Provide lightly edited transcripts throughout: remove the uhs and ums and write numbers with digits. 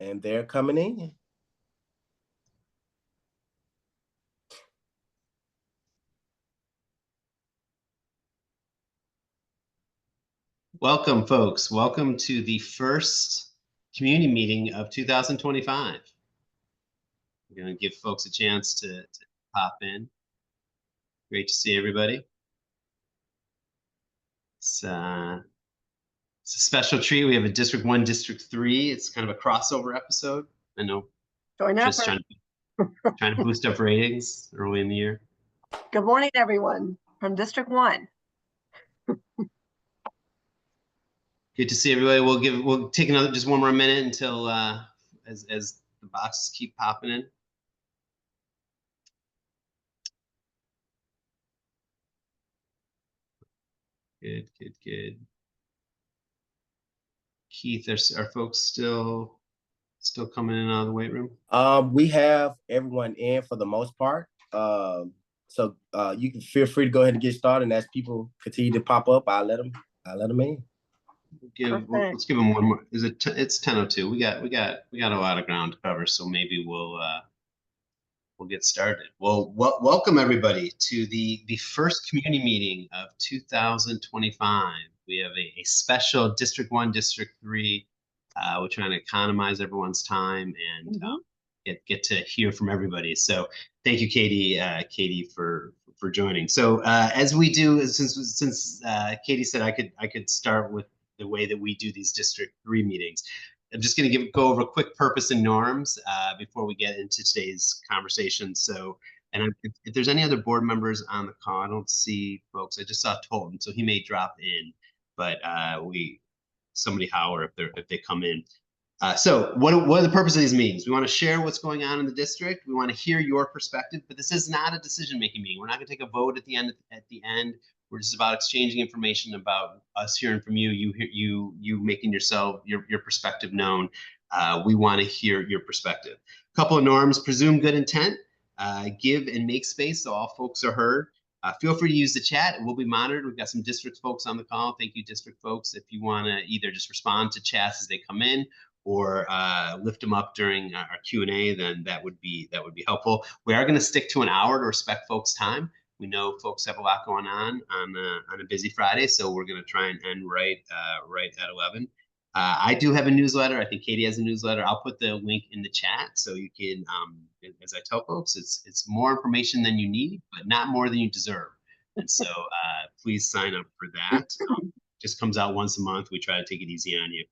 And they're coming in. Welcome, folks. Welcome to the first community meeting of 2025. We're going to give folks a chance to pop in. Great to see everybody. It's a special treat. We have a District 1, District 3. It's kind of a crossover episode. I know. Just trying to boost up ratings early in the year. Good morning, everyone from District 1. Good to see everybody. We'll take just one more minute until as the boxes keep popping in. Good. Keith, are folks still coming in out of the weight room? We have everyone in for the most part. So you can feel free to go ahead and get started. And as people continue to pop up, I'll let them in. Let's give them one more. It's 10:02. We got a lot of ground to cover, so maybe we'll get started. Well, welcome everybody to the first community meeting of 2025. We have a special District 1, District 3. We're trying to economize everyone's time and get to hear from everybody. So thank you, Katie, for joining. So as we do, since Katie said I could start with the way that we do these District 3 meetings. I'm just going to go over a quick purpose and norms before we get into today's conversation. So, and if there's any other board members on the call, I don't see folks. I just saw Tolton, so he may drop in, but somebody holler if they come in. So what are the purpose of these meetings? We want to share what's going on in the district. We want to hear your perspective, but this is not a decision-making meeting. We're not going to take a vote at the end. We're just about exchanging information about us hearing from you. You making your perspective known. We want to hear your perspective. A couple of norms: presume good intent, give and make space so all folks are heard. Feel free to use the chat. It will be monitored. We've got some district folks on the call. Thank you, district folks. If you want to either just respond to chats as they come in, or lift them up during our Q&A, then that would be helpful. We are going to stick to an hour to respect folks' time. We know folks have a lot going on a busy Friday, so we're going to try and end right at 11. I do have a newsletter. I think Katie has a newsletter. I'll put the link in the chat so you can, as I tell folks, it's more information than you need, but not more than you deserve. And so please sign up for that. Just comes out once a month. We try to take it easy on you.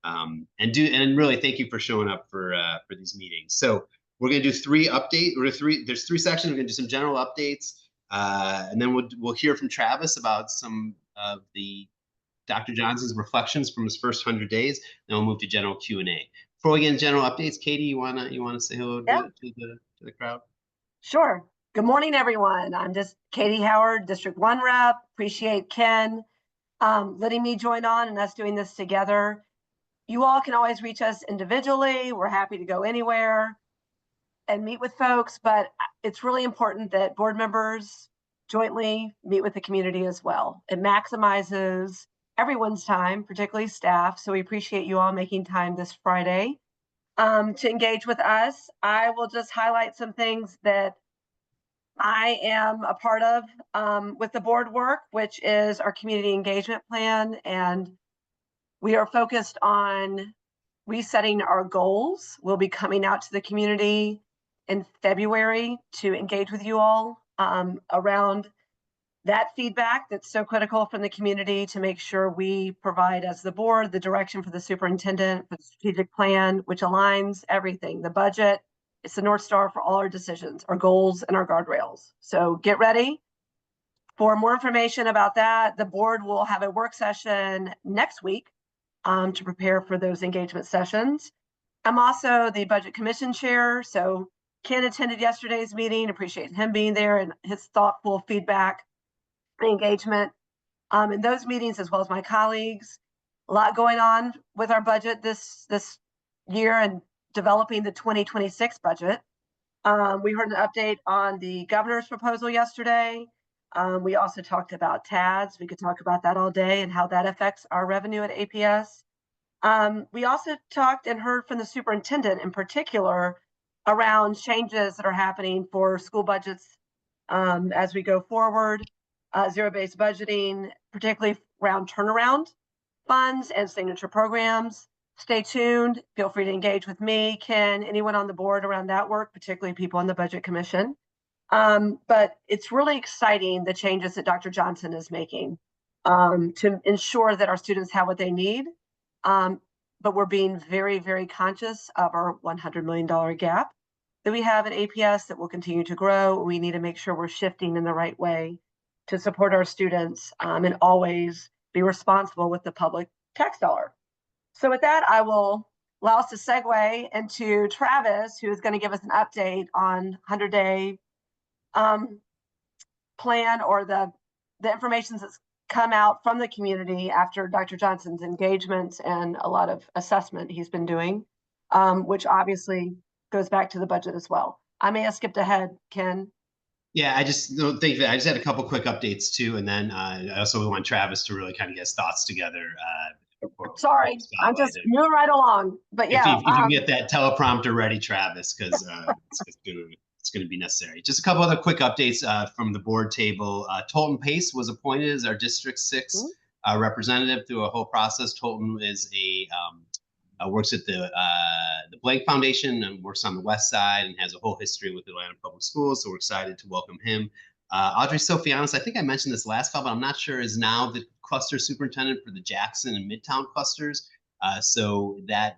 And really thank you for showing up for these meetings. So we're going to do three updates. There's three sections. We're going to do some general updates, and then we'll hear from Travis about some of the Dr. Johnson's reflections from his first 100 days. Then we'll move to general Q&A. Before we get into general updates, Katie, you wanna say hello to the crowd? Sure. Good morning, everyone. I'm just Katie Howard, District 1 rep. Appreciate Ken letting me join on and us doing this together. You all can always reach us individually. We're happy to go anywhere and meet with folks, but it's really important that board members jointly meet with the community as well. It maximizes everyone's time, particularly staff. So we appreciate you all making time this Friday to engage with us. I will just highlight some things that I am a part of with the board work, which is our community engagement plan. And we are focused on resetting our goals. We'll be coming out to the community in February to engage with you all around that feedback that's so critical from the community to make sure we provide, as the board, the direction for the superintendent, for the strategic plan, which aligns everything. The budget, it's the North Star for all our decisions, our goals, and our guardrails. So get ready. For more information about that, the board will have a work session next week to prepare for those engagement sessions. I'm also the Budget Commission Chair, so Ken attended yesterday's meeting, appreciate him being there and his thoughtful feedback and engagement in those meetings, as well as my colleagues. A lot going on with our budget this year and developing the 2026 budget. We heard an update on the governor's proposal yesterday. We also talked about TADS. We could talk about that all day and how that affects our revenue at APS. We also talked and heard from the superintendent in particular around changes that are happening for school budgets as we go forward, zero-based budgeting, particularly around turnaround funds and signature programs. Stay tuned. Feel free to engage with me, Ken, anyone on the board around that work, particularly people on the Budget Commission. But it's really exciting, the changes that Dr. Johnson is making to ensure that our students have what they need. But we're being very, very conscious of our $100 million gap that we have in APS that will continue to grow. We need to make sure we're shifting in the right way to support our students and always be responsible with the public tax dollar. So with that, I will allow us to segue into Travis, who is going to give us an update on 100-day plan, or the information that's come out from the community after Dr. Johnson's engagements and a lot of assessment he's been doing, which obviously goes back to the budget as well. I may have skipped ahead, Ken. Yeah, I just don't think that I just had a couple quick updates too, and then I also want Travis to really kind of get his thoughts together. Sorry, I'm just moving right along. But yeah, if you can get that teleprompter ready, Travis, because it's going to be necessary. Just a couple other quick updates from the board table. Tolton Pace was appointed as our District 6 representative through a whole process. Tolton is works at the Blank Foundation and works on the west side and has a whole history with Atlanta Public Schools. So we're excited to welcome him. Audrey Sofianos, I think I mentioned this last call, but I'm not sure, is now the cluster superintendent for the Jackson and Midtown clusters. So that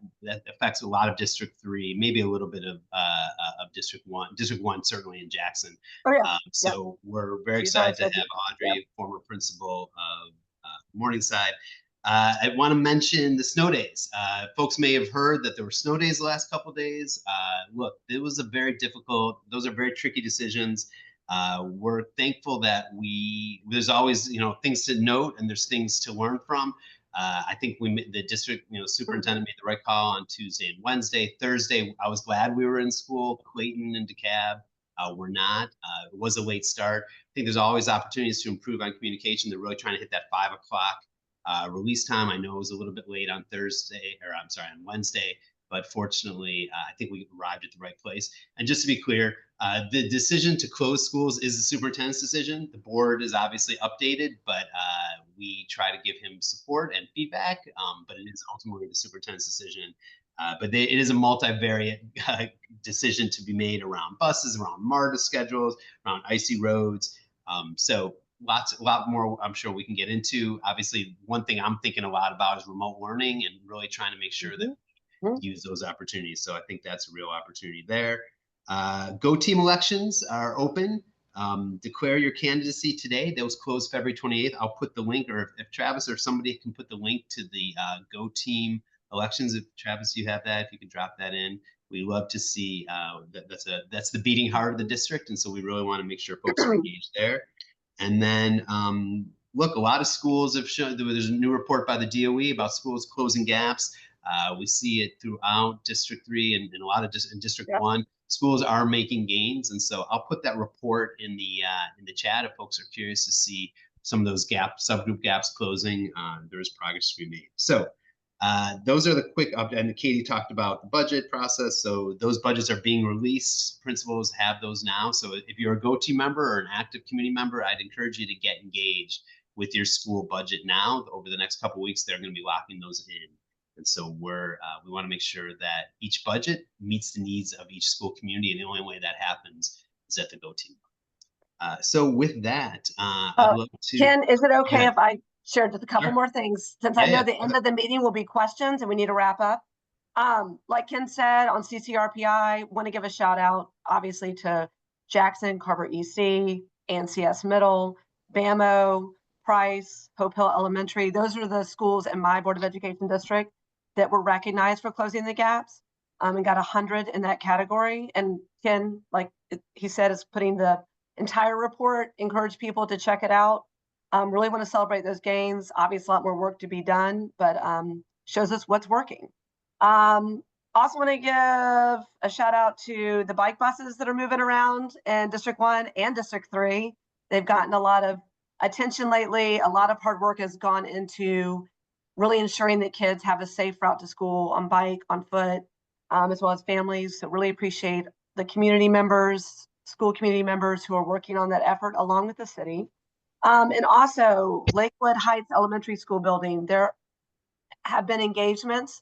affects a lot of District 3, maybe a little bit of District 1. District 1 certainly in Jackson. Oh, yeah. So we're very excited to have Audrey, former principal of Morningside. I want to mention the snow days. Folks may have heard that there were snow days the last couple of days. Look, it was a very difficult, those are very tricky decisions. We're thankful that there's always, things to note and there's things to learn from. I think the district, superintendent made the right call on Tuesday and Wednesday. Thursday, I was glad we were in school. Clayton and DeKalb were not. It was a late start. I think there's always opportunities to improve on communication. They're really trying to hit that 5 o'clock release time. I know it was a little bit late on on Wednesday, but fortunately, I think we arrived at the right place. And just to be clear, the decision to close schools is the superintendent's decision. The board is obviously updated, but we try to give him support and feedback, but it is ultimately the superintendent's decision. But it is a multivariate decision to be made around buses, around MARTA schedules, around icy roads. So a lot more I'm sure we can get into. Obviously, one thing I'm thinking a lot about is remote learning and really trying to make sure that we use those opportunities. So I think that's a real opportunity there. Go Team elections are open. Declare your candidacy today. That was closed February 28th. I'll put the link, or if Travis or somebody can put the link to the Go Team elections. If Travis, you have that, if you can drop that in. We love to see that's the beating heart of the district, and so we really want to make sure folks are engaged there. And then, look, a lot of schools have shown, there's a new report by the DOE about schools closing gaps. We see it throughout District 3 and a lot of in District 1. Schools are making gains. And so I'll put that report in the chat if folks are curious to see some of those subgroup gaps closing. There is progress to be made. So those are the quick updates. And Katie talked about the budget process. So those budgets are being released. Principals have those now. So if you're a Go Team member or an active community member, I'd encourage you to get engaged with your school budget now. Over the next couple of weeks, they're going to be locking those in. And so we want to make sure that each budget meets the needs of each school community. And the only way that happens is at the Go Team. So with that, I'd love to. Ken, is it okay if I share just a couple more things, since I know the end of the meeting will be questions and we need to wrap up. Like Ken said on CCRPI, want to give a shout out, obviously, to Jackson, Carver EC, ANCS Middle, BAMO, Price, Hope Hill Elementary. Those are the schools in my Board of Education district that were recognized for closing the gaps and got 100 in that category. And Ken, like he said, is putting the entire report, encourage people to check it out. Really want to celebrate those gains. Obviously, a lot more work to be done, but shows us what's working. Also want to give a shout out to the bike buses that are moving around in District 1 and District 3. They've gotten a lot of attention lately. A lot of hard work has gone into really ensuring that kids have a safe route to school on bike, on foot, as well as families. So really appreciate the community members, school community members who are working on that effort along with the city. And also Lakewood Heights Elementary School building, there have been engagements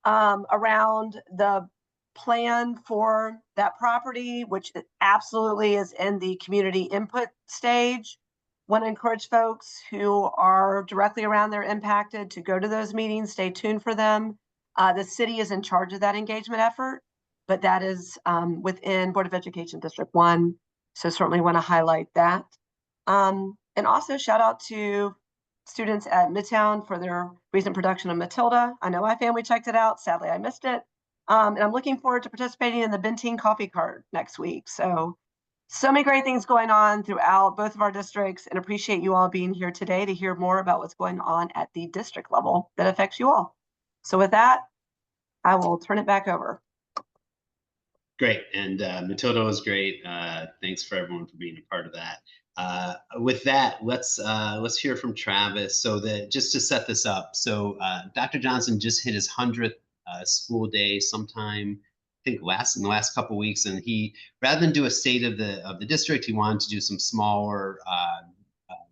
around the plan for that property, which absolutely is in the community input stage. Want to encourage folks who are directly around there impacted to go to those meetings, stay tuned for them. The city is in charge of that engagement effort, but that is within Board of Education District 1. So certainly want to highlight that. And also shout out to students at Midtown for their recent production of Matilda. I know my family checked it out. Sadly, I missed it. And I'm looking forward to participating in the Benteen Coffee Cart next week. So many great things going on throughout both of our districts, and appreciate you all being here today to hear more about what's going on at the district level that affects you all. So with that, I will turn it back over. Great, and Matilda was great. Thanks for everyone for being a part of that. With that, let's hear from Travis. So just to set this up, so Dr. Johnson just hit his 100th school day sometime, I think in the last couple of weeks, and he, rather than do a state of the district, he wanted to do some smaller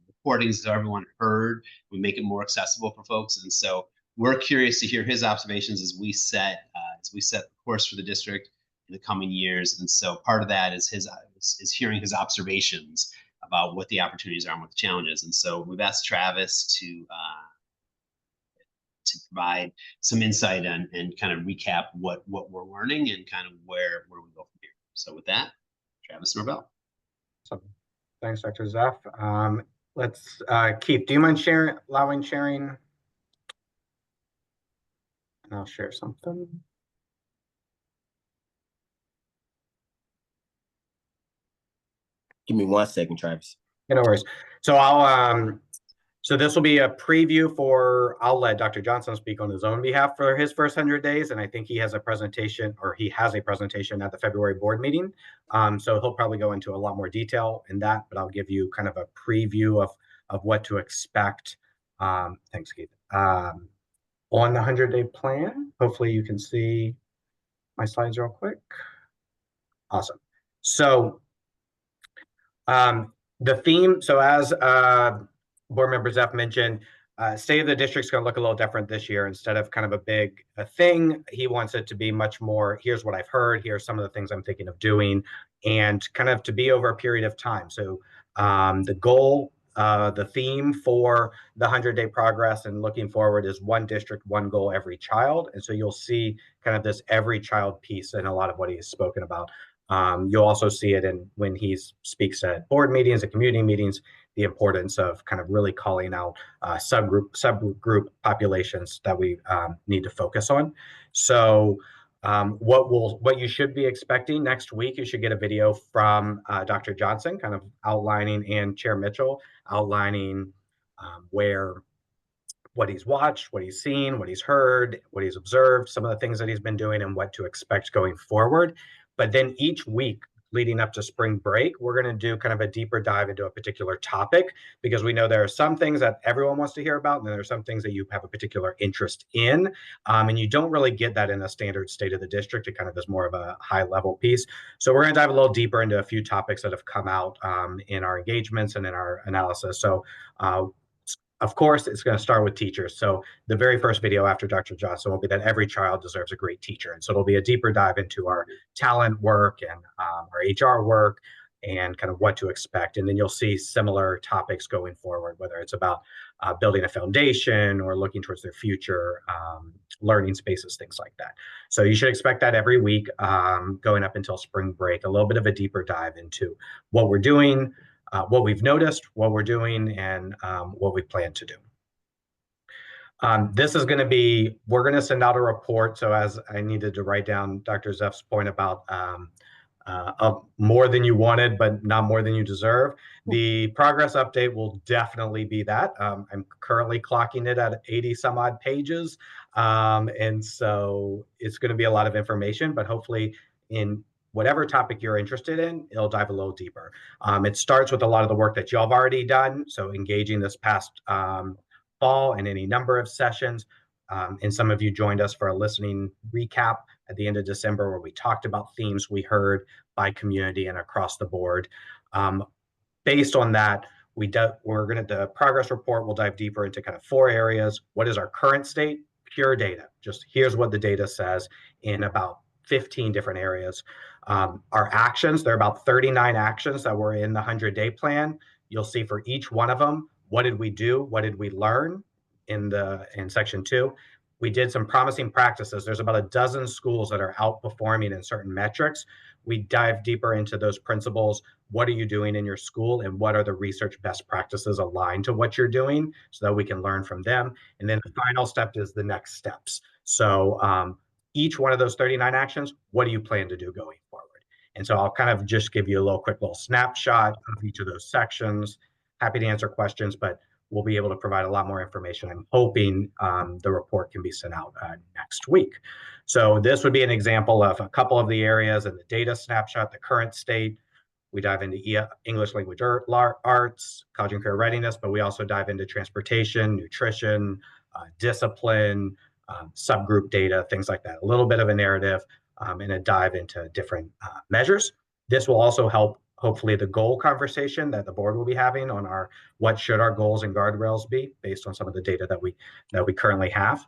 recordings that everyone heard, would make it more accessible for folks. And so we're curious to hear his observations as we set the course for the district in the coming years. And so part of that is hearing his observations about what the opportunities are and what the challenges. And so we've asked Travis to provide some insight and kind of recap what we're learning and kind of where we go from here. So with that, Travis Norvell. So, thanks, Dr. Zeff. Let's Keith, do you mind allowing sharing? And I'll share something. Give me 1 second, Travis. Yeah, no worries. So so this will be a preview I'll let Dr. Johnson speak on his own behalf for his first 100 days. And I think he has a presentation at the February board meeting. So he'll probably go into a lot more detail in that, but I'll give you kind of a preview of what to expect. Thanks, Keith. On the 100-day plan. Hopefully you can see my slides real quick. Awesome. So the theme, so as board member Zeff mentioned, State of the District's going to look a little different this year. Instead of kind of a thing, he wants it to be much more, here's what I've heard, here's some of the things I'm thinking of doing, and kind of to be over a period of time. So the goal, the theme for the 100-day progress and looking forward is one district, one goal, every child. And so you'll see kind of this every child piece in a lot of what he's spoken about. You'll also see it when he speaks at board meetings and community meetings, the importance of kind of really calling out subgroup populations that we need to focus on. So what you should be expecting next week, you should get a video from Dr. Johnson kind of outlining, and Chair Mitchell outlining what he's watched, what he's seen, what he's heard, what he's observed, some of the things that he's been doing and what to expect going forward. But then each week leading up to spring break, we're going to do kind of a deeper dive into a particular topic, because we know there are some things that everyone wants to hear about, and then there are some things that you have a particular interest in. And you don't really get that in a standard State of the District. It kind of is more of a high level piece. So we're going to dive a little deeper into a few topics that have come out in our engagements and in our analysis. So of course, it's going to start with teachers. So the very first video after Dr. Johnson will be that every child deserves a great teacher. And so it'll be a deeper dive into our talent work and our HR work and kind of what to expect. And then you'll see similar topics going forward, whether it's about building a foundation or looking towards their future, learning spaces, things like that. So you should expect that every week going up until spring break, a little bit of a deeper dive into what we're doing, what we've noticed, what we're doing, and what we plan to do. This is going to be, we're going to send out a report. So as I needed to write down Dr. Zeff's point about more than you wanted, but not more than you deserve. The progress update will definitely be that. I'm currently clocking it at 80 some odd pages. And so it's going to be a lot of information, but hopefully in whatever topic you're interested in, it'll dive a little deeper. It starts with a lot of the work that y'all have already done. So engaging this past fall in any number of sessions. And some of you joined us for a listening recap at the end of December, where we talked about themes we heard by community and across the board. Based on that, the progress report will dive deeper into kind of 4 areas. What is our current state? Pure data. Just here's what the data says in about 15 different areas. Our actions, there are about 39 actions that were in the 100-day plan. You'll see for each one of them, what did we do? What did we learn in section 2? We did some promising practices. There's about a dozen schools that are outperforming in certain metrics. We dive deeper into those principles. What are you doing in your school, and what are the research best practices aligned to what you're doing, so that we can learn from them. And then the final step is the next steps. So each one of those 39 actions, what do you plan to do going forward? And so I'll kind of just give you a quick little snapshot of each of those sections. Happy to answer questions, but we'll be able to provide a lot more information. I'm hoping the report can be sent out next week. So this would be an example of a couple of the areas in the data snapshot, the current state. We dive into English language arts, college and career readiness, but we also dive into transportation, nutrition, discipline, subgroup data, things like that. A little bit of a narrative and a dive into different measures. This will also help, hopefully, the goal conversation that the board will be having on what should our goals and guardrails be based on some of the data that we currently have.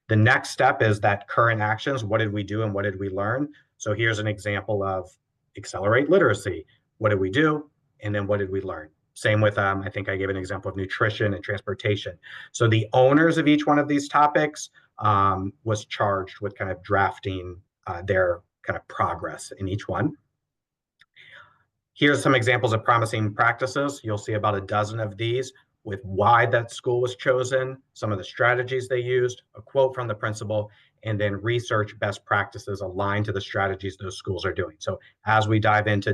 The next step is that current actions. What did we do and what did we learn? So here's an example of accelerate literacy. What did we do? And then what did we learn? Same with, I think I gave an example of nutrition and transportation. So the owners of each one of these topics was charged with kind of drafting their kind of progress in each one. Here's some examples of promising practices. You'll see about a dozen of these with why that school was chosen, some of the strategies they used, a quote from the principal, and then research best practices aligned to the strategies those schools are doing. So as we dive into,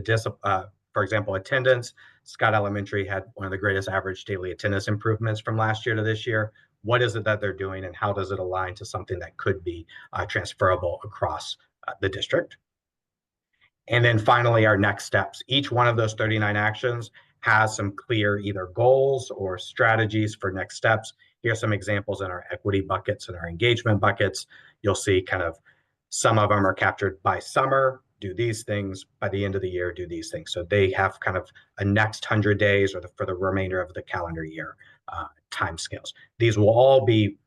for example, attendance, Scott Elementary had one of the greatest average daily attendance improvements from last year to this year. What is it that they're doing, and how does it align to something that could be transferable across the district? And then finally, our next steps. Each one of those 39 actions has some clear either goals or strategies for next steps. Here's some examples in our equity buckets and our engagement buckets. You'll see kind of some of them are captured by summer, do these things, by the end of the year, do these things. So they have kind of a next 100 days or for the remainder of the calendar year timescales. These will all be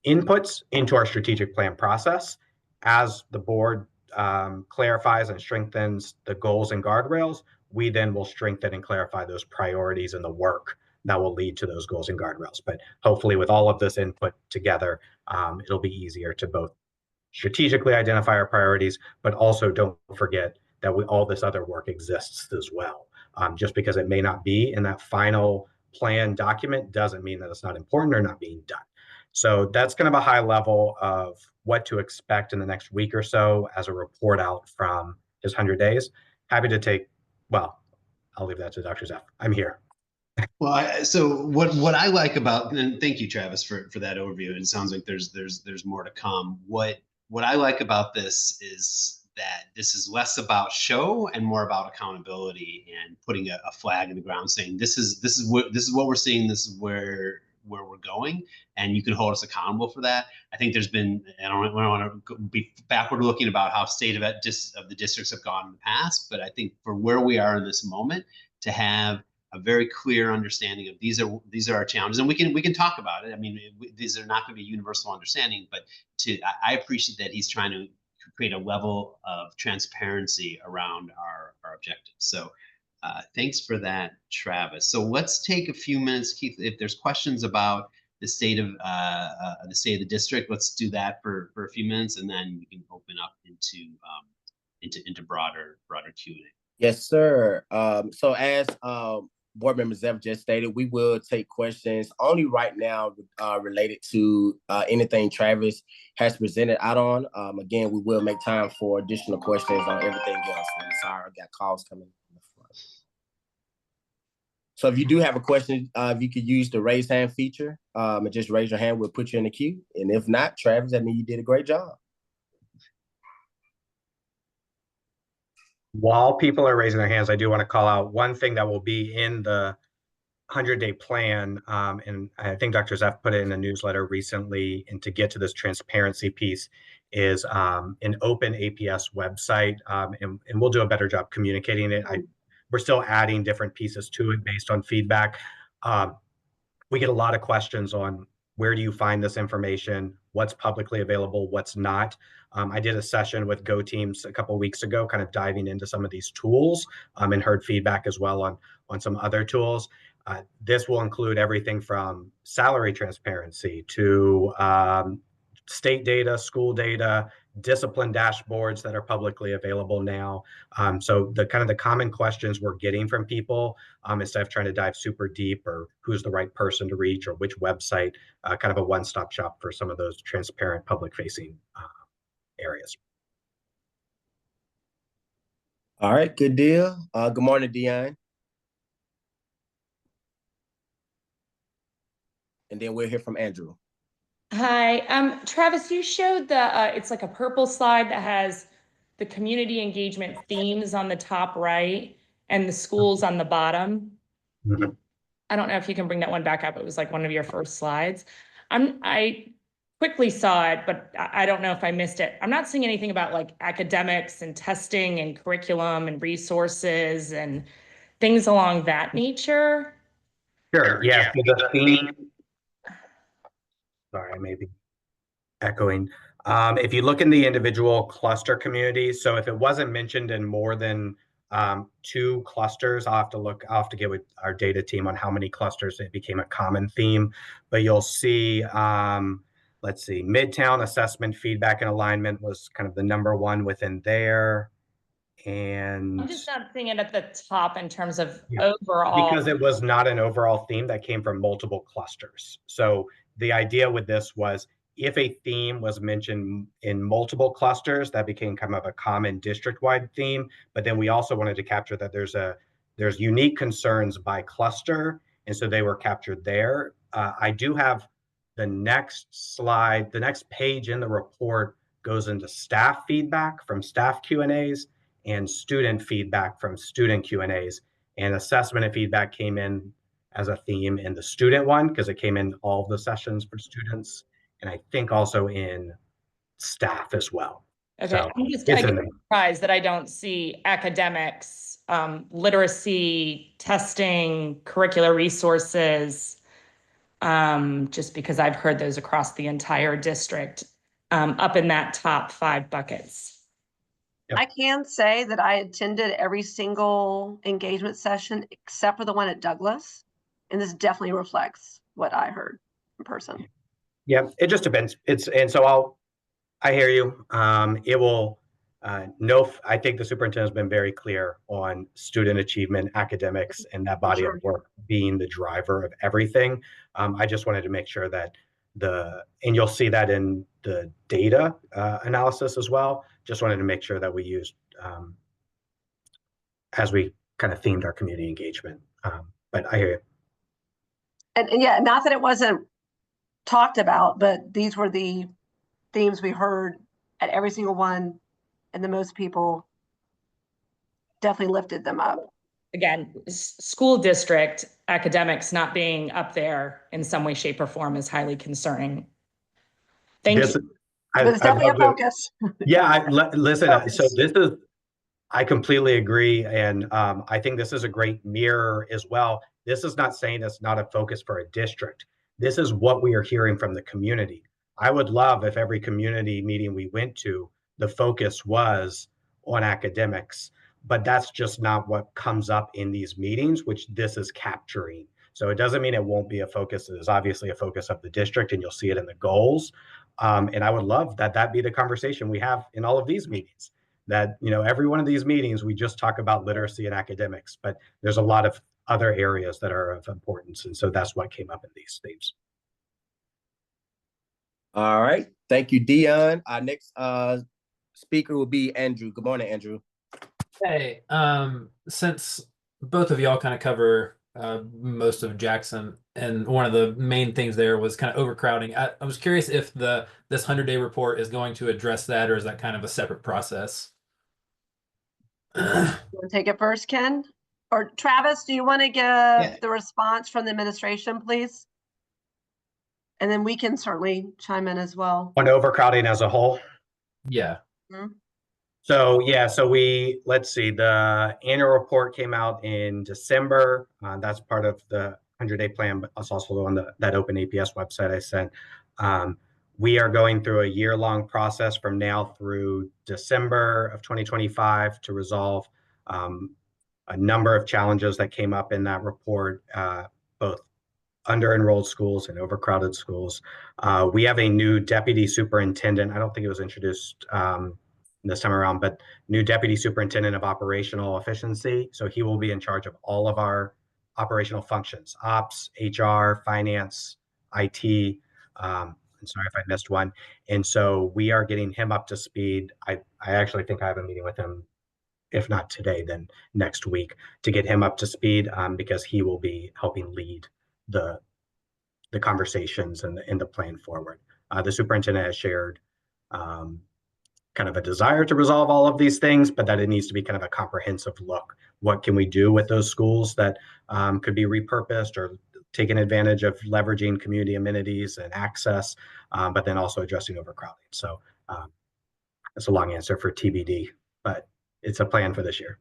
inputs into our strategic plan process. As the board clarifies and strengthens the goals and guardrails, we then will strengthen and clarify those priorities and the work that will lead to those goals and guardrails. But hopefully with all of this input together, it'll be easier to both strategically identify our priorities, but also don't forget that all this other work exists as well. Just because it may not be in that final plan document doesn't mean that it's not important or not being done. So that's kind of a high level of what to expect in the next week or so as a report out from his 100 days. Happy to I'll leave that to Dr. Zeff. I'm here. Well, so what I like about, and thank you, Travis, for that overview. It sounds like there's more to come. What I like about this is that this is less about show and more about accountability and putting a flag in the ground, saying this is what we're seeing. This is where we're going, and you can hold us accountable for that. I think there's been, I don't want to be backward looking about how state of the districts have gone in the past, but I think for where we are in this moment, to have a very clear understanding of these are our challenges, and we can talk about it. I mean, these are not going to be universal understanding, but I appreciate that he's trying to create a level of transparency around our objectives. So thanks for that, Travis. So let's take a few minutes, Keith. If there's questions about the state of the district, let's do that for a few minutes, and then we can open up into broader Q&A. Yes, sir. So as Board Member Zeff just stated, we will take questions only right now related to anything Travis has presented out on. Again, we will make time for additional questions on everything else. I'm sorry, I got calls coming in the front. So if you do have a question, if you could use the raise hand feature and just raise your hand, we'll put you in the queue. And if not, Travis, I mean, you did a great job. While people are raising their hands, I do want to call out one thing that will be in the 100-day plan, and I think Dr. Zeff put it in a newsletter recently, and to get to this transparency piece is an open APS website, and we'll do a better job communicating it. We're still adding different pieces to it based on feedback. We get a lot of questions on where do you find this information, what's publicly available, what's not. I did a session with Go Teams a couple of weeks ago, kind of diving into some of these tools, and heard feedback as well on some other tools. This will include everything from salary transparency to state data, school data, discipline dashboards that are publicly available now. So the kind of the common questions we're getting from people, instead of trying to dive super deep or who's the right person to reach or which website, kind of a one-stop shop for some of those transparent public-facing areas. All right, good deal. Good morning, Dion. And then we'll hear from Andrew. Hi, Travis, you showed the, it's like a purple slide that has the community engagement themes on the top right and the schools on the bottom. Mm-hmm. I don't know if you can bring that one back up. It was like one of your first slides. I quickly saw it, but I don't know if I missed it. I'm not seeing anything about like academics and testing and curriculum and resources and things along that nature. Sure, yeah, so the theme, sorry, I may be echoing. If you look in the individual cluster communities, so if it wasn't mentioned in more than 2 clusters, I'll have to get with our data team on how many clusters it became a common theme, but you'll see, let's see, Midtown assessment, feedback, and alignment was kind of the #1 within there. And I'm just not seeing it at the top in terms of Yeah. overall. Because it was not an overall theme that came from multiple clusters. So the idea with this was if a theme was mentioned in multiple clusters, that became kind of a common district-wide theme. But then we also wanted to capture that there's unique concerns by cluster, and so they were captured there. I do have the next slide, the next page in the report goes into staff feedback from staff Q&As and student feedback from student Q&As. And assessment and feedback came in as a theme in the student one because it came in all of the sessions for students, and I think also in staff as well. Okay, So I get surprised that I don't see academics, literacy, testing, curricular resources, just because I've heard those across the entire district, up in that top 5 buckets. Yep. I can say that I attended every single engagement session except for the one at Douglas, and this definitely reflects what I heard in person. Yeah, it just depends. I hear you. It will, I think the superintendent has been very clear on student achievement, academics, and that body of work being the driver of everything. I just wanted to make sure that and you'll see that in the data analysis as well. Just wanted to make sure that we used, as we kind of themed our community engagement. But I hear you. And yeah, not that it wasn't talked about, but these were the themes we heard at every single one, and the most people definitely lifted them up. Again, school district academics not being up there in some way, shape, or form is highly concerning. Thank you. But it's definitely a focus. Yeah, listen, so this is, I completely agree. And I think this is a great mirror as well. This is not saying it's not a focus for a district. This is what we are hearing from the community. I would love if every community meeting we went to, the focus was on academics, but that's just not what comes up in these meetings, which this is capturing. So it doesn't mean it won't be a focus. It is obviously a focus of the district, and you'll see it in the goals. And I would love that be the conversation we have in all of these meetings. That, every one of these meetings, we just talk about literacy and academics, but there's a lot of other areas that are of importance. And so that's what came up in these themes. All right. Thank you, Dion. Our next speaker will be Andrew. Good morning, Andrew. Hey, since both of y'all kind of cover most of Jackson, and one of the main things there was kind of overcrowding. I was curious if this 100-day report is going to address that, or is that kind of a separate process? You want to take it first, Ken? or Travis, do you want to give the response from the administration, please? And then we can certainly chime in as well. On overcrowding as a whole? Yeah. Mm-hmm. So yeah, so let's see, the annual report came out in December. That's part of the 100-day plan, but it's also on that open APS website I sent. We are going through a year-long process from now through December of 2025 to resolve a number of challenges that came up in that report, both under-enrolled schools and overcrowded schools. We have a new deputy superintendent. I don't think it was introduced this time around, but new deputy superintendent of operational efficiency. So he will be in charge of all of our operational functions, ops, HR, finance, IT. I'm sorry if I missed one. And so we are getting him up to speed. I actually think I have a meeting with him, if not today, then next week, to get him up to speed because he will be helping lead the conversations and the plan forward. The superintendent has shared kind of a desire to resolve all of these things, but that it needs to be kind of a comprehensive look. What can we do with those schools that could be repurposed or taken advantage of leveraging community amenities and access, but then also addressing overcrowding. So that's a long answer for TBD, but it's a plan for this year.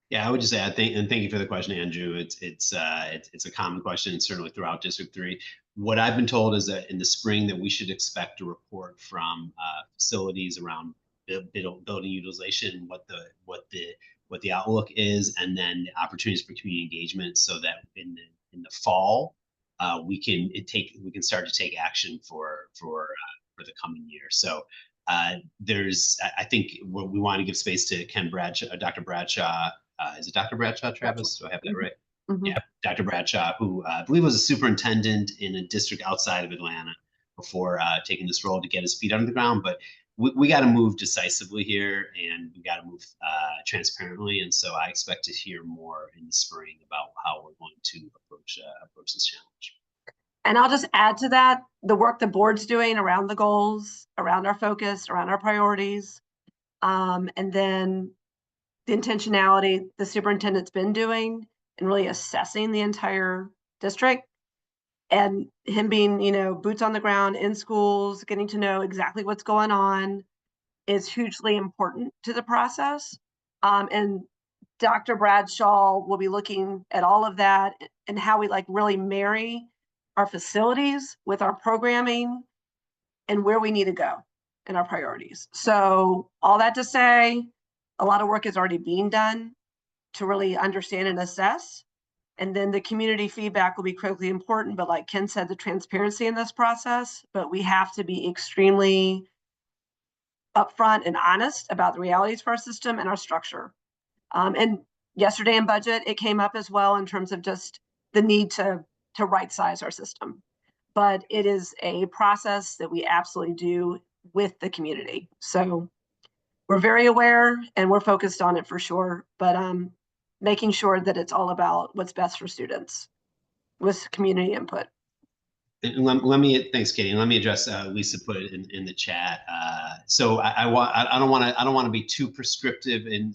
Yeah, I would just say, thank you for the question, Andrew. It's a common question, certainly throughout District 3. What I've been told is that in the spring that we should expect a report from facilities around building utilization, what the outlook is, and then the opportunities for community engagement, so that in the fall we can start to take action for the coming year. So I think we want to give space to Ken Bradshaw, Dr. Bradshaw. Is it Dr. Bradshaw, Travis? Do I have that right? Mm-hmm. Yeah, Dr. Bradshaw, who I believe was a superintendent in a district outside of Atlanta before taking this role, to get his feet under the ground. But we got to move decisively here, and we got to move transparently. And so I expect to hear more in the spring about how we're going to approach this challenge. And I'll just add to that, the work the board's doing around the goals, around our focus, around our priorities, and then the intentionality the superintendent's been doing and really assessing the entire district, and him being, boots on the ground in schools, getting to know exactly what's going on, is hugely important to the process. And Dr. Bradshaw will be looking at all of that and how we really marry our facilities with our programming and where we need to go in our priorities. So all that to say, a lot of work is already being done to really understand and assess. And then the community feedback will be critically important. But like Ken said, the transparency in this process, but we have to be extremely upfront and honest about the realities for our system and our structure. And yesterday in budget, it came up as well in terms of just the need to right size our system. But it is a process that we absolutely do with the community. So we're very aware and we're focused on it for sure, but making sure that it's all about what's best for students with community input. Thanks, Katie. Let me address Lisa put it in the chat. So I don't want to be too prescriptive, and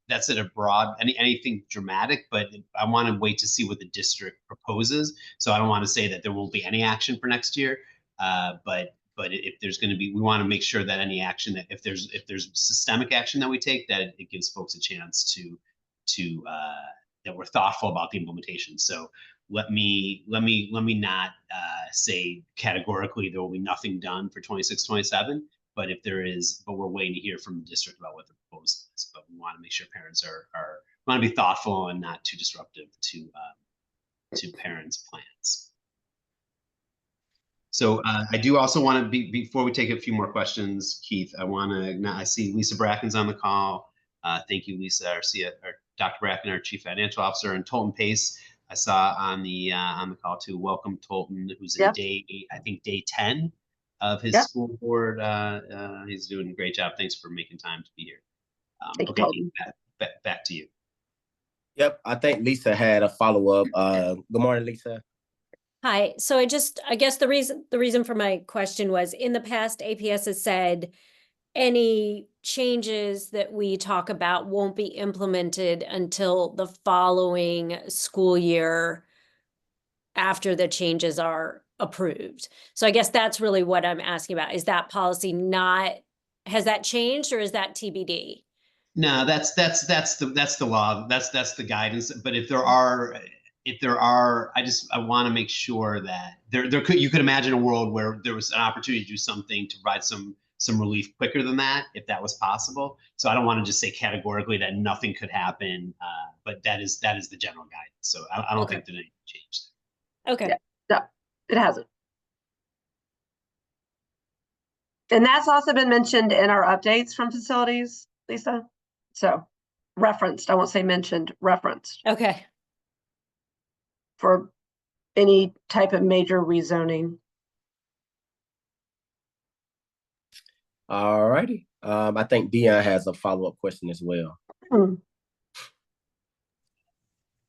that's at a broad anything dramatic, but I want to wait to see what the district proposes. So I don't want to say that there won't be any action for next year, but if there's going to be, we want to make sure that any action, that if there's systemic action that we take, that it gives folks a chance to that we're thoughtful about the implementation. So let me not say categorically there will be nothing done for 26-27, but if there is, but we're waiting to hear from the district about what the proposal is. But we want to make sure parents want to be thoughtful and not too disruptive to parents' plans. So I do also want to before we take a few more questions, Keith, I see Lisa Bracken's on the call. Thank you, Lisa, our Dr. Bracken, our Chief Financial Officer, and Tolton Pace I saw on the call too. Welcome, Tolton, who's in day 10 of his school board. He's doing a great job. Thanks for making time to be here. Okay, back to you. Yep, I think Lisa had a follow-up. Good morning, Lisa. Hi. So I guess the reason for my question was, in the past, APS has said any changes that we talk about won't be implemented until the following school year after the changes are approved. So I guess that's really what I'm asking about. Is that policy has that changed, or is that TBD? No, that's the law. That's the guidance. But if there are, I want to make sure that you could imagine a world where there was an opportunity to do something to provide some relief quicker than that, if that was possible. So I don't want to just say categorically that nothing could happen, but that is the general guidance. So I don't think that anything changed. Okay. Yeah, no, it hasn't. And that's also been mentioned in our updates from facilities, Lisa. So referenced, I won't say mentioned, referenced. Okay. For any type of major rezoning. All righty. I think Dion has a follow-up question as well.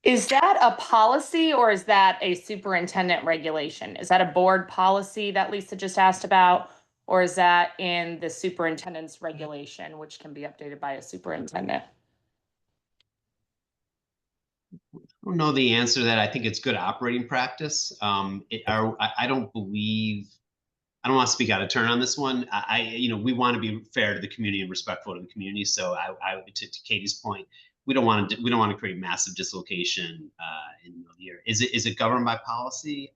Is that a policy or is that a superintendent regulation? Is that a board policy that Lisa just asked about? Or is that in the superintendent's regulation, which can be updated by a superintendent? I don't know the answer to that. I think it's good operating practice. I don't believe, I don't want to speak out of turn on this one. We want to be fair to the community and respectful to the community. So to Katie's point, we don't want to create massive dislocation in the middle of the year. Is it governed by policy?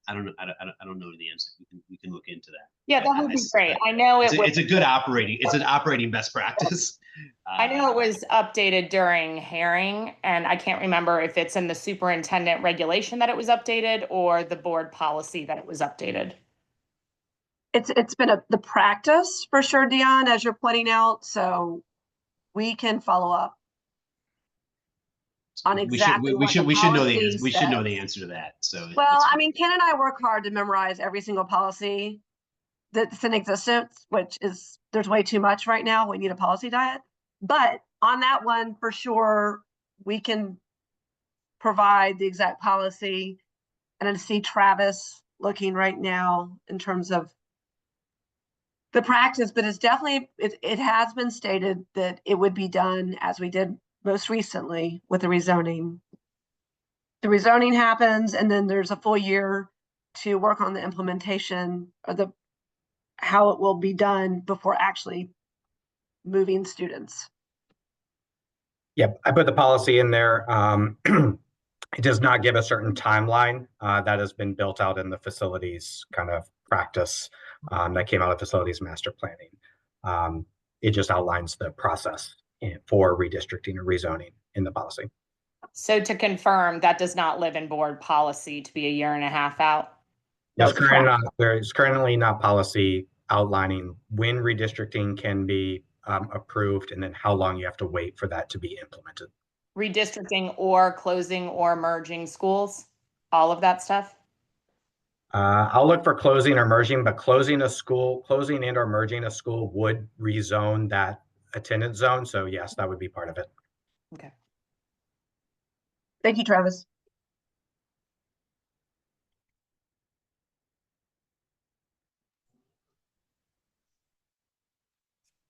I don't know. I don't know the answer. We can look into that. Yeah, that would be great. I know it's a good operating. It's an operating best practice. I know it was updated during Herring, and I can't remember if it's in the superintendent regulation that it was updated or the board policy that it was updated. It's been the practice for sure, Dion, as you're pointing out. So we can follow up on exactly we should know the answer. We should know the answer to that. So well, I mean, Ken and I work hard to memorize every single policy that's in existence, which is there's way too much right now. We need a policy diet. But on that one, for sure, we can provide the exact policy. And I see Travis looking right now in terms of the practice, but it's definitely, it has been stated that it would be done as we did most recently with the rezoning. The rezoning happens, and then there's a full year to work on the implementation of how it will be done before actually moving students. Yep, I put the policy in there. It does not give a certain timeline that has been built out in the facilities kind of practice that came out of facilities master planning. It just outlines the process for redistricting or rezoning in the policy. So to confirm, that does not live in board policy to be a year and a half out? There's currently not policy outlining when redistricting can be approved and then how long you have to wait for that to be implemented. Redistricting or closing or merging schools, all of that stuff? I'll look for closing or merging, but closing and or merging a school would rezone that attendance zone. So yes, that would be part of it. Okay. Thank you, Travis.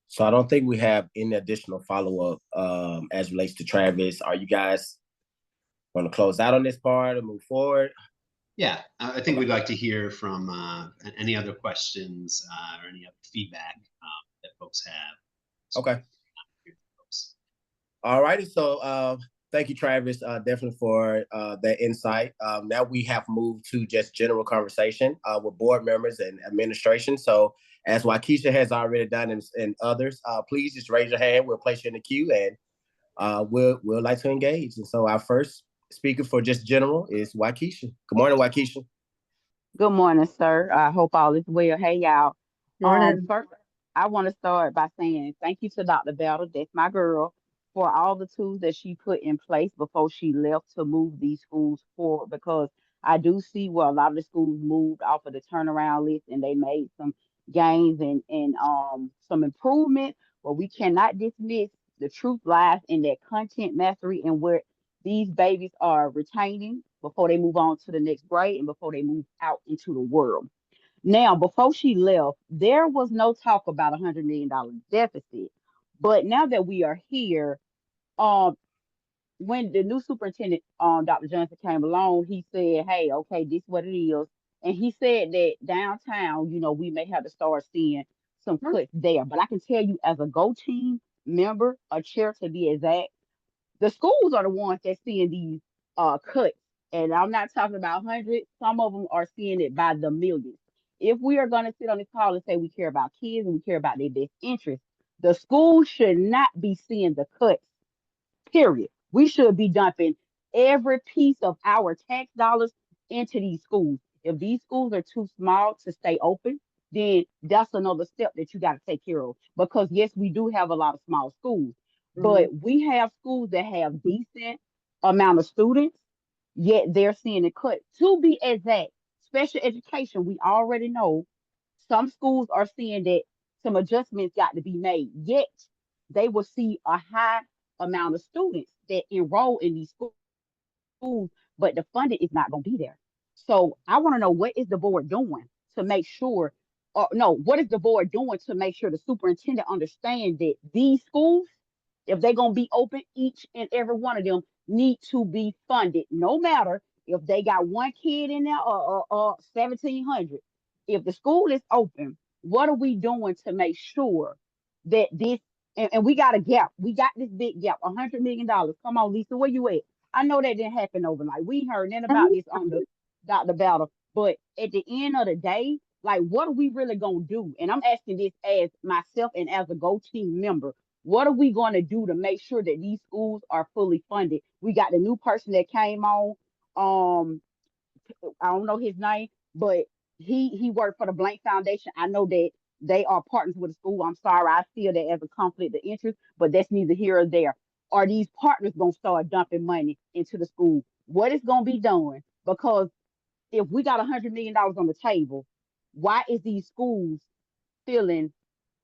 So I don't think we have any additional follow-up as relates to Travis. Are you guys going to close out on this part and move forward? Yeah, I think we'd like to hear from any other questions or any other feedback that folks have. Okay. All righty. So thank you, Travis, definitely for that insight. Now we have moved to just general conversation with board members and administration. So as Waukesha has already done and others, please just raise your hand. We'll place you in the queue and we'll like to engage. And so our first speaker for just general is Waukesha. Good morning, Waukesha. Good morning, sir. I hope all is well. Hey, y'all. Morning. First, I want to start by saying thank you to Dr. Battle, that's my girl, for all the tools that she put in place before she left to move these schools forward, because I do see where a lot of the schools moved off of the turnaround list and they made some gains and some improvement, but we cannot dismiss the truth lies in that content mastery and where these babies are retaining before they move on to the next grade and before they move out into the world. Now, before she left, there was no talk about $100 million deficit. But now that we are here, um, when the new superintendent, Dr. Johnson came along, he said, "Hey, okay, this what it is," and he said that downtown, we may have to start seeing some cuts there. But I can tell you, as a Go Team member, a chair to be exact, the schools are the ones that seeing these cuts, and I'm not talking about hundreds. Some of them are seeing it by the millions. If we are going to sit on this call and say we care about kids and we care about their best interest, the schools should not be seeing the cuts, period. We should be dumping every piece of our tax dollars into these schools. If these schools are too small to stay open, then that's another step that you got to take care of. Because yes, we do have a lot of small schools, but we have schools that have decent amount of students, yet they're seeing it cut. To be exact, special education, we already know some schools are seeing that some adjustments got to be made, yet they will see a high amount of students that enroll in these schools, but the funding is not going to be there. So I want to know, what is the board doing to make sure, or no, what is the board doing to make sure the superintendent understands that these schools, if they're going to be open, each and every one of them need to be funded, no matter if they got one kid in there or 1,700. If the school is open, what are we doing to make sure that this, and we got a gap. We got this big gap, $100 million. Come on, Lisa, where you at? I know that didn't happen overnight. We heard nothing about this on the Dr. Battle. But at the end of the day, like, what are we really gonna do? And I'm asking this as myself and as a Go Team member. What are we gonna do to make sure that these schools are fully funded? We got the new person that came on. Um, I don't know his name, but he worked for the Blank Foundation. I know that they are partners with the school. I'm sorry, I feel that as a conflict of interest, but that's neither here or there. Are these partners gonna start dumping money into the school? What is gonna be done? Because if we got $100 million on the table, why is these schools feeling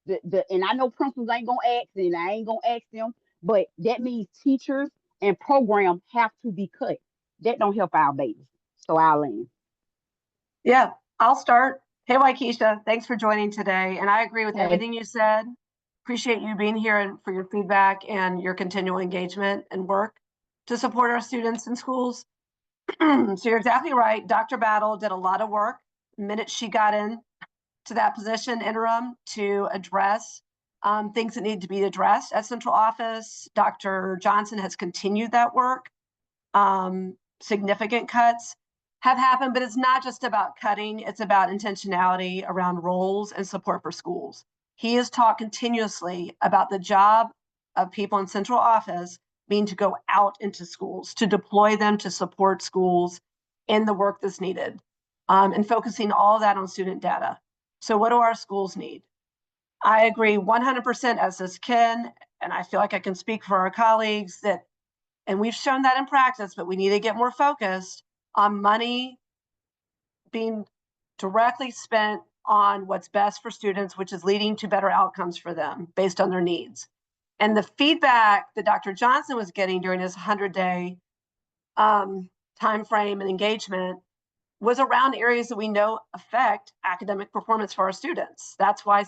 the and I know principals ain't gonna ask and I ain't gonna ask them, but that means teachers and program have to be cut. That don't help our babies. So I'll land. Yeah, I'll start. Hey, Waikisha, thanks for joining today. And I agree with everything you said. Appreciate you being here and for your feedback and your continual engagement and work to support our students in schools. So you're exactly right. Dr. Battle did a lot of work the minute she got in to that position interim to address things that need to be addressed at central office. Dr. Johnson has continued that work. Significant cuts have happened, but it's not just about cutting, it's about intentionality around roles and support for schools. He has talked continuously about the job of people in central office being to go out into schools, to deploy them to support schools in the work that's needed, and focusing all of that on student data. So what do our schools need? I agree 100%, as does Ken, and I feel like I can speak for our colleagues that, and we've shown that in practice, but we need to get more focused on money being directly spent on what's best for students, which is leading to better outcomes for them based on their needs. And the feedback that Dr. Johnson was getting during his 100-day time frame and engagement was around areas that we know affect academic performance for our students. That's why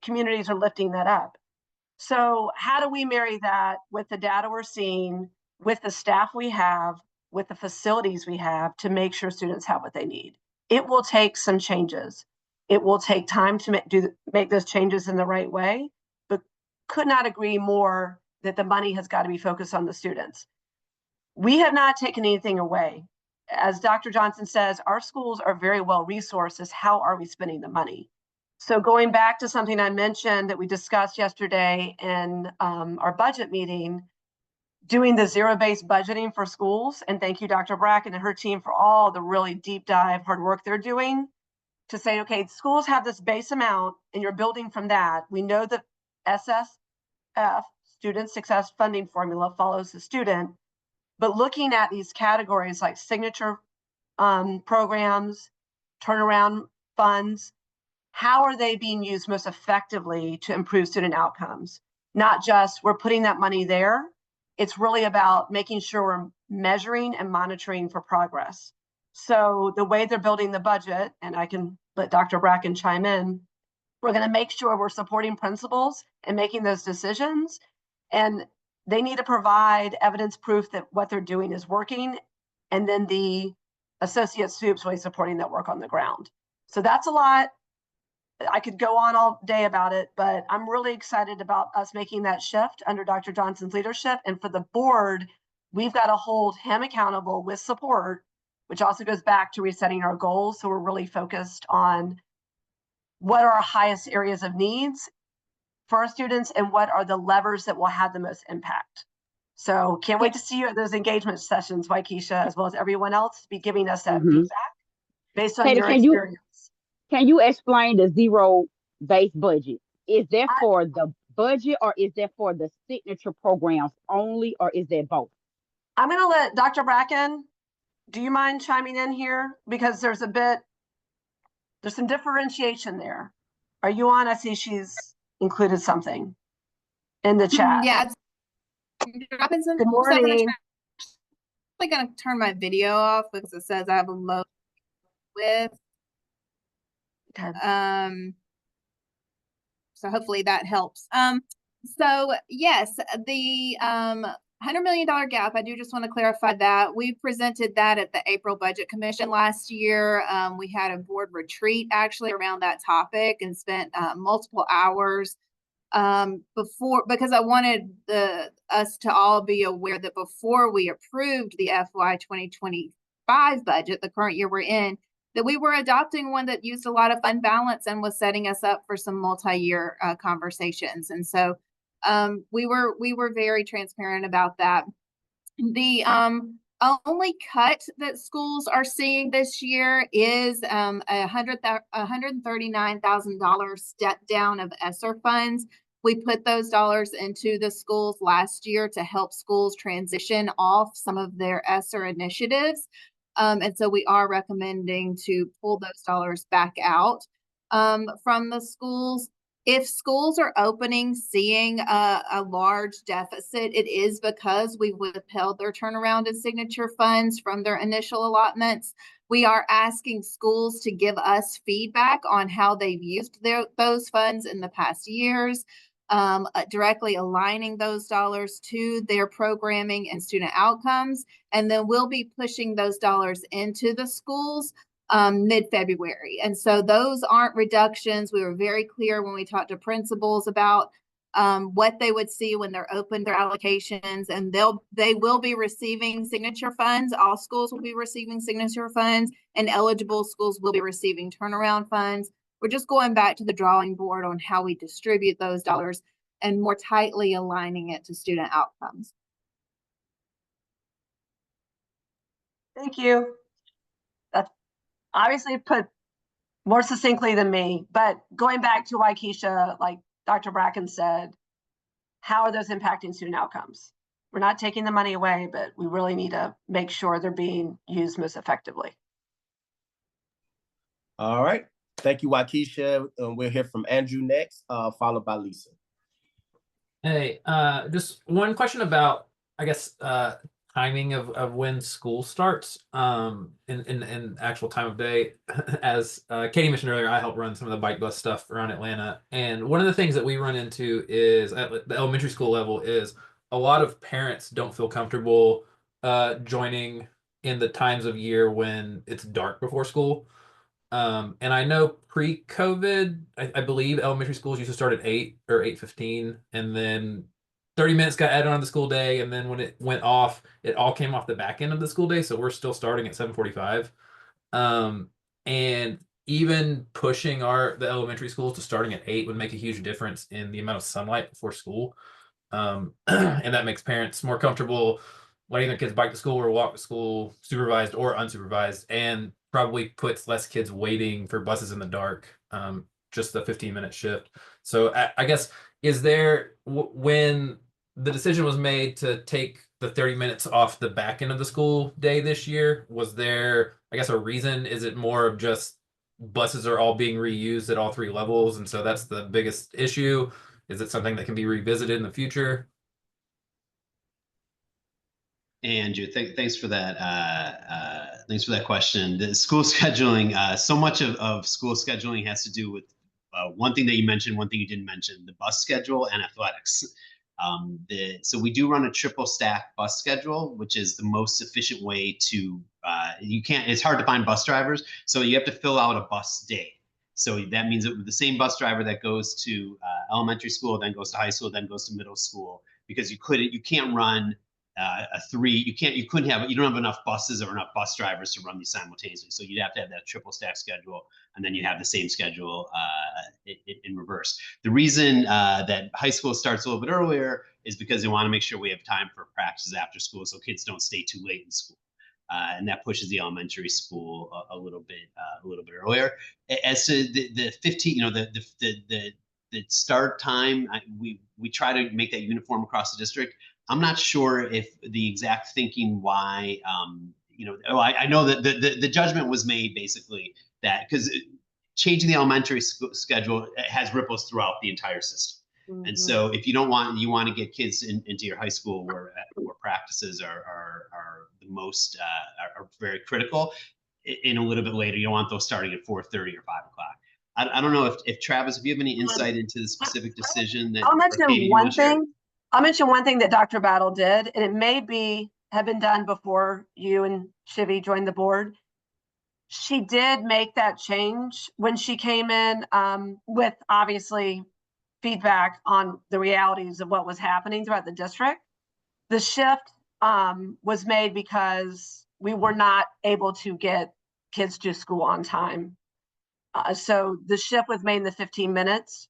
communities are lifting that up. So how do we marry that with the data we're seeing, with the staff we have, with the facilities we have to make sure students have what they need? It will take some changes. It will take time to make those changes in the right way, but could not agree more that the money has got to be focused on the students. We have not taken anything away. As Dr. Johnson says, our schools are very well resourced. How are we spending the money? So going back to something I mentioned that we discussed yesterday in our budget meeting, doing the zero-based budgeting for schools, and thank you, Dr. Bracken and her team, for all the really deep dive hard work they're doing to say, okay, schools have this base amount and you're building from that. We know that SSF, Student Success Funding Formula, follows the student, but looking at these categories like signature programs, turnaround funds, how are they being used most effectively to improve student outcomes? Not just we're putting that money there. It's really about making sure we're measuring and monitoring for progress. So the way they're building the budget, and I can let Dr. Bracken chime in. We're going to make sure we're supporting principals and making those decisions. And they need to provide evidence proof that what they're doing is working. And then the associate soups really supporting that work on the ground. So that's a lot. I could go on all day about it, but I'm really excited about us making that shift under Dr. Johnson's leadership. And for the board, we've got to hold him accountable with support, which also goes back to resetting our goals. So we're really focused on what are our highest areas of needs for our students and what are the levers that will have the most impact. So can't wait to see you at those engagement sessions, Waikisha, as well as everyone else, to be giving us that feedback based on your experience. Can you explain the zero-based budget? Is that for the budget, or is that for the signature programs only, or is that both? I'm going to let Dr. Bracken, do you mind chiming in here? Because there's some differentiation there. Are you on? I see she's included something in the chat. Yeah. Good morning. I'm going to turn my video off because it says I have a low width. Okay. So hopefully that helps. So yes, the $100 million gap, I do just want to clarify that. We presented that at the April Budget Commission last year. We had a board retreat actually around that topic and spent multiple hours because I wanted us to all be aware that before we approved the FY 2025 budget, the current year we're in, that we were adopting one that used a lot of fund balance and was setting us up for some multi-year conversations. And so we were very transparent about that. The only cut that schools are seeing this year is $139,000 step down of ESSER funds. We put those dollars into the schools last year to help schools transition off some of their ESSER initiatives. And so we are recommending to pull those dollars back out from the schools. If schools are opening, seeing a large deficit, it is because we withheld their turnaround and signature funds from their initial allotments. We are asking schools to give us feedback on how they've used those funds in the past years, directly aligning those dollars to their programming and student outcomes. And then we'll be pushing those dollars into the schools mid-February. And so those aren't reductions. We were very clear when we talked to principals about what they would see when they're open their allocations, and they will be receiving signature funds. All schools will be receiving signature funds, and eligible schools will be receiving turnaround funds. We're just going back to the drawing board on how we distribute those dollars and more tightly aligning it to student outcomes. Thank you. That's obviously put more succinctly than me, but going back to Waikisha, like Dr. Bracken said, how are those impacting student outcomes? We're not taking the money away, but we really need to make sure they're being used most effectively. All right. Thank you, Waikisha. We'll hear from Andrew next, followed by Lisa. Hey, just one question about, I guess, timing of when school starts, in actual time of day. As Katie mentioned earlier, I help run some of the bike bus stuff around Atlanta. And one of the things that we run into is at the elementary school level is a lot of parents don't feel comfortable joining in the times of year when it's dark before school. And I know pre-COVID, I believe elementary schools used to start at 8 or 8:15, and then 30 minutes got added on the school day, and then when it went off, it all came off the back end of the school day, so we're still starting at 7:45. And even pushing the elementary schools to starting at 8 would make a huge difference in the amount of sunlight before school. And that makes parents more comfortable letting their kids bike to school or walk to school, supervised or unsupervised, and probably puts less kids waiting for buses in the dark, just the 15-minute shift. So I guess, is there, when the decision was made to take the 30 minutes off the back end of the school day this year, was there, I guess, a reason? Is it more of just buses are all being reused at all 3 levels, and so that's the biggest issue? Is it something that can be revisited in the future? Andrew, thanks for that. Thanks for that question. The school scheduling, so much of school scheduling has to do with one thing that you mentioned, one thing you didn't mention, the bus schedule and athletics. So we do run a triple stack bus schedule, which is the most efficient way to, it's hard to find bus drivers. So you have to fill out a bus day. So that means that the same bus driver that goes to elementary school, then goes to high school, then goes to middle school, because you can't run you don't have enough buses or enough bus drivers to run these simultaneously. So you'd have to have that triple stack schedule, and then you have the same schedule in reverse. The reason that high school starts a little bit earlier is because they want to make sure we have time for practices after school, so kids don't stay too late in school. And that pushes the elementary school a little bit earlier. As to the 15, the start time, we try to make that uniform across the district. I'm not sure if the exact thinking why, I know that the judgment was made basically that because changing the elementary schedule has ripples throughout the entire system. Mm-hmm. And so if you want to get kids into your high school where practices are the most, are very critical, in a little bit later, you don't want those starting at 4:30 or 5 o'clock. I don't know if Travis, if you have any insight into the specific decision that I'll mention one thing that Dr. Battle did, and it may have been done before you and Shivy joined the board. She did make that change when she came in with obviously feedback on the realities of what was happening throughout the district. The shift was made because we were not able to get kids to school on time. So the shift was made in the 15 minutes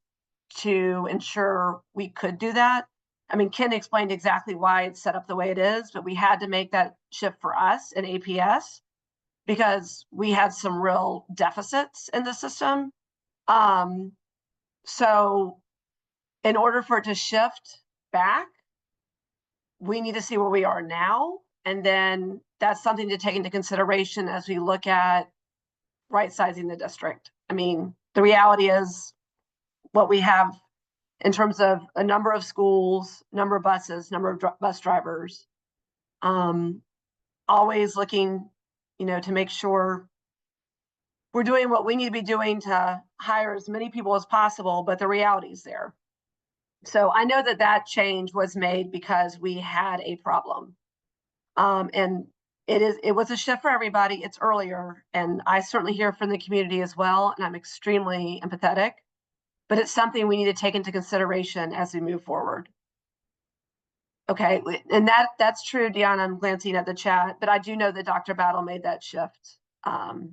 to ensure we could do that. I mean, Ken explained exactly why it's set up the way it is, but we had to make that shift for us in APS because we had some real deficits in the system. So in order for it to shift back, we need to see where we are now. And then that's something to take into consideration as we look at right-sizing the district. I mean, the reality is what we have in terms of a number of schools, number of buses, number of bus drivers, always looking, to make sure we're doing what we need to be doing to hire as many people as possible, but the reality is there. So I know that change was made because we had a problem. And it was a shift for everybody. It's earlier, and I certainly hear from the community as well, and I'm extremely empathetic. But it's something we need to take into consideration as we move forward. Okay, and that's true, Deanna. I'm glancing at the chat, but I do know that Dr. Battle made that shift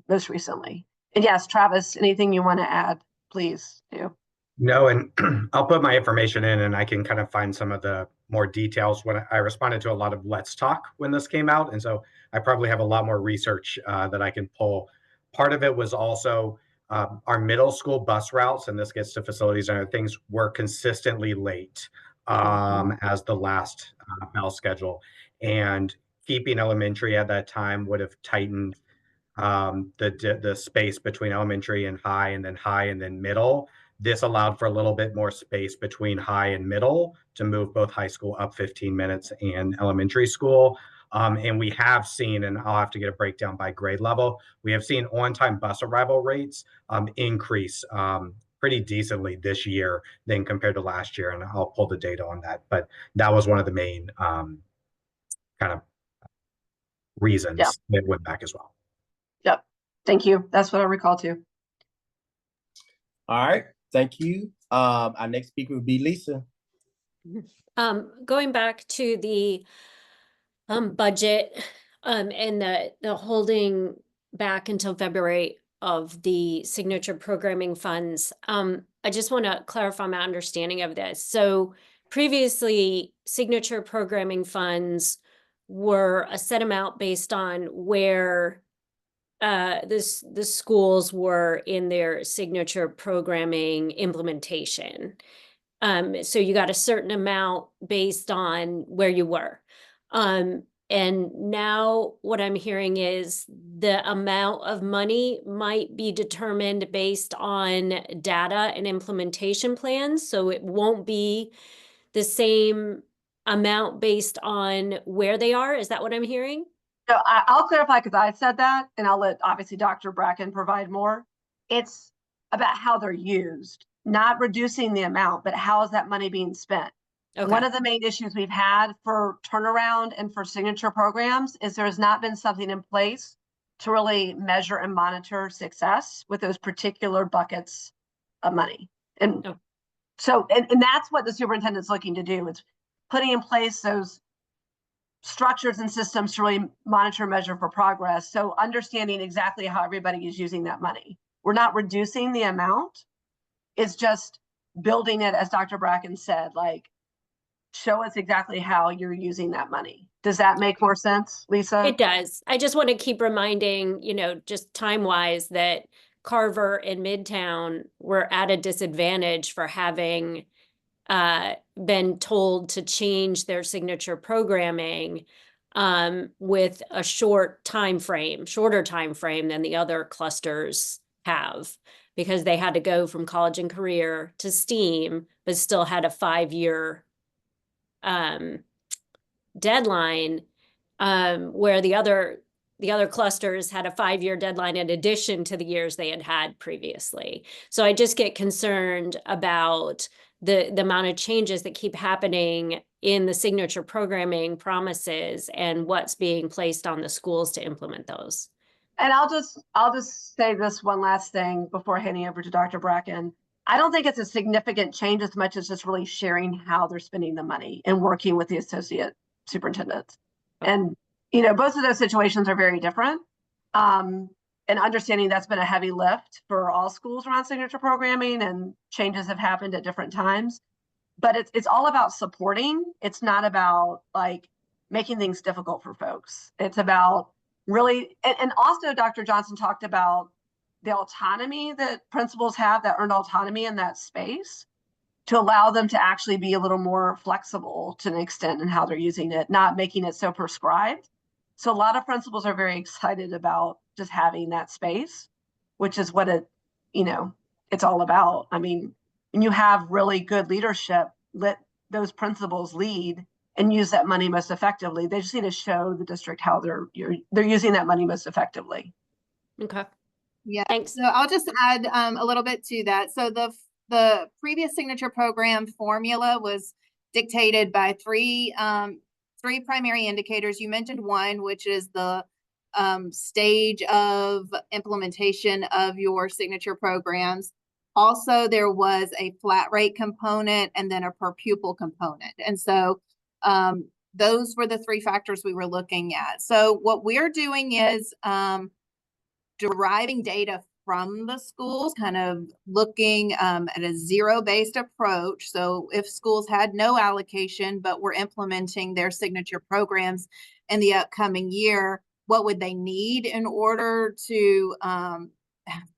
most recently. And yes, Travis, anything you want to add, please do. No, and I'll put my information in and I can kind of find some of the more details. When I responded to a lot of Let's Talk when this came out, and so I probably have a lot more research that I can pull. Part of it was also our middle school bus routes, and this gets to facilities and other things, were consistently late as the last bell schedule. And keeping elementary at that time would have tightened the space between elementary and high and then middle. This allowed for a little bit more space between high and middle to move both high school up 15 minutes and elementary school. And we have seen, and I'll have to get a breakdown by grade level, we have seen on-time bus arrival rates increase pretty decently this year than compared to last year. And I'll pull the data on that. But that was one of the main kind of reasons that went back as well. Yep. Thank you. That's what I recall too. All right. Thank you. Our next speaker would be Lisa. Going back to the budget and the holding back until February of the signature programming funds, I just want to clarify my understanding of this. So previously, signature programming funds were a set amount based on where the schools were in their signature programming implementation. So you got a certain amount based on where you were. And now what I'm hearing is the amount of money might be determined based on data and implementation plans. So it won't be the same amount based on where they are? Is that what I'm hearing? So I'll clarify because I said that, and I'll let obviously Dr. Bracken provide more. It's about how they're used, not reducing the amount, but how is that money being spent? Okay. One of the main issues we've had for turnaround and for signature programs is there has not been something in place to really measure and monitor success with those particular buckets of money. And so, and that's what the superintendent's looking to do. It's putting in place those structures and systems to really monitor and measure for progress. So understanding exactly how everybody is using that money. We're not reducing the amount. It's just building it, as Dr. Bracken said, like, show us exactly how you're using that money. Does that make more sense, Lisa? It does. I just want to keep reminding, you know, just time-wise that Carver and Midtown were at a disadvantage for having been told to change their signature programming with a shorter time frame than the other clusters have, because they had to go from college and career to STEAM, but still had a 5-year deadline, where the other clusters had a 5-year deadline in addition to the years they had previously. So I just get concerned about the amount of changes that keep happening in the signature programming promises and what's being placed on the schools to implement those. And I'll just say this one last thing before handing over to Dr. Bracken. I don't think it's a significant change as much as just really sharing how they're spending the money and working with the associate superintendents. And, you know, both of those situations are very different. And understanding that's been a heavy lift for all schools around signature programming, and changes have happened at different times. But it's all about supporting. It's not about like making things difficult for folks. It's about really, and also Dr. Johnson talked about the autonomy that principals have, that earned autonomy in that space, to allow them to actually be a little more flexible to an extent in how they're using it, not making it so prescribed. So a lot of principals are very excited about just having that space, which is what it's all about. I mean, when you have really good leadership, let those principals lead and use that money most effectively. They just need to show the district how they're using that money most effectively. Okay. Yeah. Thanks. So I'll just add a little bit to that. So the previous signature program formula was dictated by three primary indicators. You mentioned one, which is the stage of implementation of your signature programs. Also, there was a flat rate component and then a per pupil component. And so those were the three factors we were looking at. So what we're doing is deriving data from the schools, kind of looking at a zero-based approach. So if schools had no allocation, but were implementing their signature programs in the upcoming year, what would they need in order to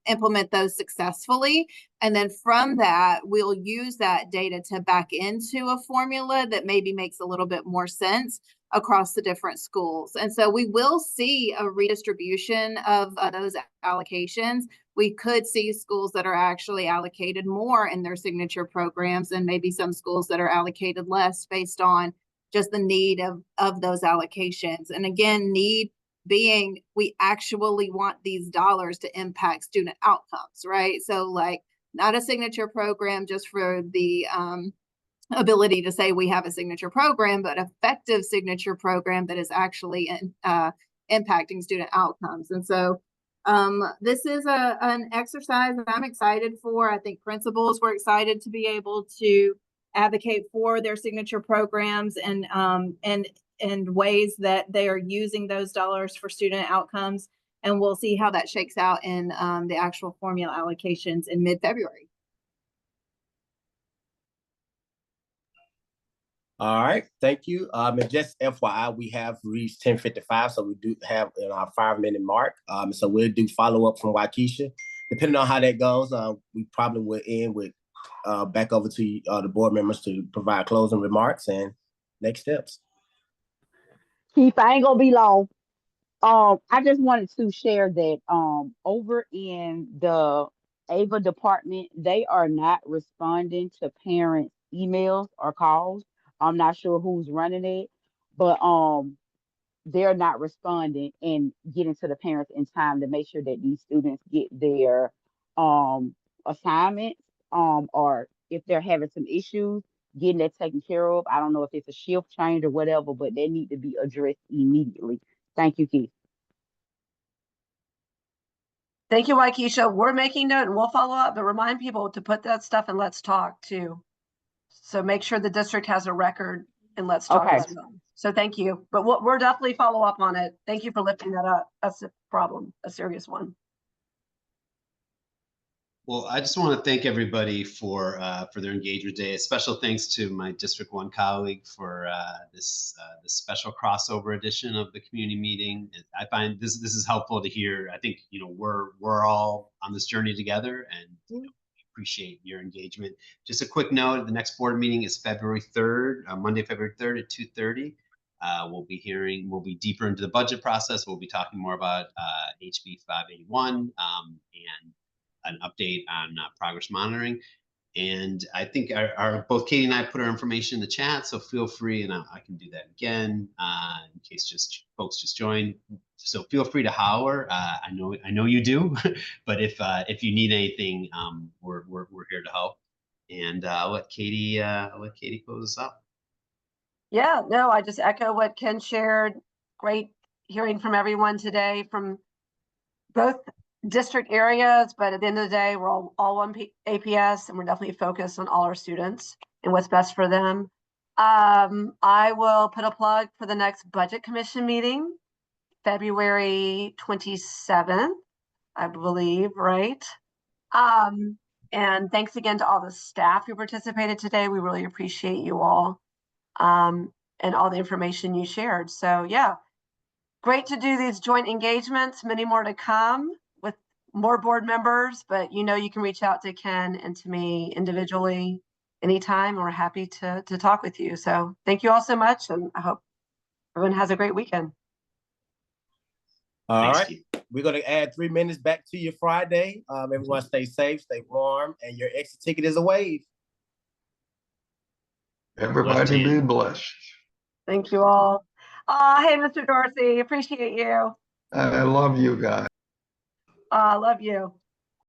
implement those successfully? And then from that, we'll use that data to back into a formula that maybe makes a little bit more sense across the different schools. And so we will see a redistribution of those allocations. We could see schools that are actually allocated more in their signature programs, and maybe some schools that are allocated less based on just the need of those allocations. And again, need being, we actually want these dollars to impact student outcomes, right? So like, not a signature program just for the ability to say we have a signature program, but effective signature program that is actually impacting student outcomes. And so this is an exercise that I'm excited for. I think principals were excited to be able to advocate for their signature programs and ways that they are using those dollars for student outcomes. And we'll see how that shakes out in the actual formula allocations in mid-February. All right, thank you. And just FYI, we have reached 10:55, so we do have our 5-minute mark. So we'll do follow up from Waukesha. Depending on how that goes, we probably will end with back over to the board members to provide closing remarks and next steps. Keith, I ain't gonna be long. I just wanted to share that over in the AVA department, they are not responding to parents' emails or calls. I'm not sure who's running it, but they're not responding and getting to the parents in time to make sure that these students get their assignments, or if they're having some issues, getting that taken care of. I don't know if it's a shift change or whatever, but they need to be addressed immediately. Thank you, Keith. Thank you, Waikisha. We're making note and we'll follow up, but remind people to put that stuff in Let's Talk too. So make sure the district has a record in Let's Talk Okay. as well. So thank you, but we're definitely follow up on it. Thank you for lifting that up. That's a problem, a serious one. Well, I just want to thank everybody for their engagement today. A special thanks to my District 1 colleague for this special crossover edition of the community meeting. I find this is helpful to hear. I think we're all on this journey together, and we appreciate your engagement. Just a quick note: the next board meeting is February 3rd, Monday, February 3rd at 2:30. We'll be deeper into the budget process. We'll be talking more about HB 581 and an update on progress monitoring. And I think both Katie and I put our information in the chat, so feel free, and I can do that again in case folks just joined. So feel free to holler. I know you do, but if you need anything, we're here to help. And I'll let Katie close us up. Yeah, no, I just echo what Ken shared. Great hearing from everyone today from both district areas, but at the end of the day, we're all one APS, and we're definitely focused on all our students and what's best for them. I will put a plug for the next budget commission meeting, February 27th, I believe, right? And thanks again to all the staff who participated today. We really appreciate you all, and all the information you shared. So yeah, great to do these joint engagements, many more to come with more board members, but you can reach out to Ken and to me individually anytime. We're happy to talk with you. So thank you all so much, and I hope everyone has a great weekend. All right. We're going to add 3 minutes back to your Friday. Everyone stay safe, stay warm, and your exit ticket is a wave. Everybody be blessed. Thank you all. Hey, Mr. Dorsey, appreciate you. I love you guys. Love you.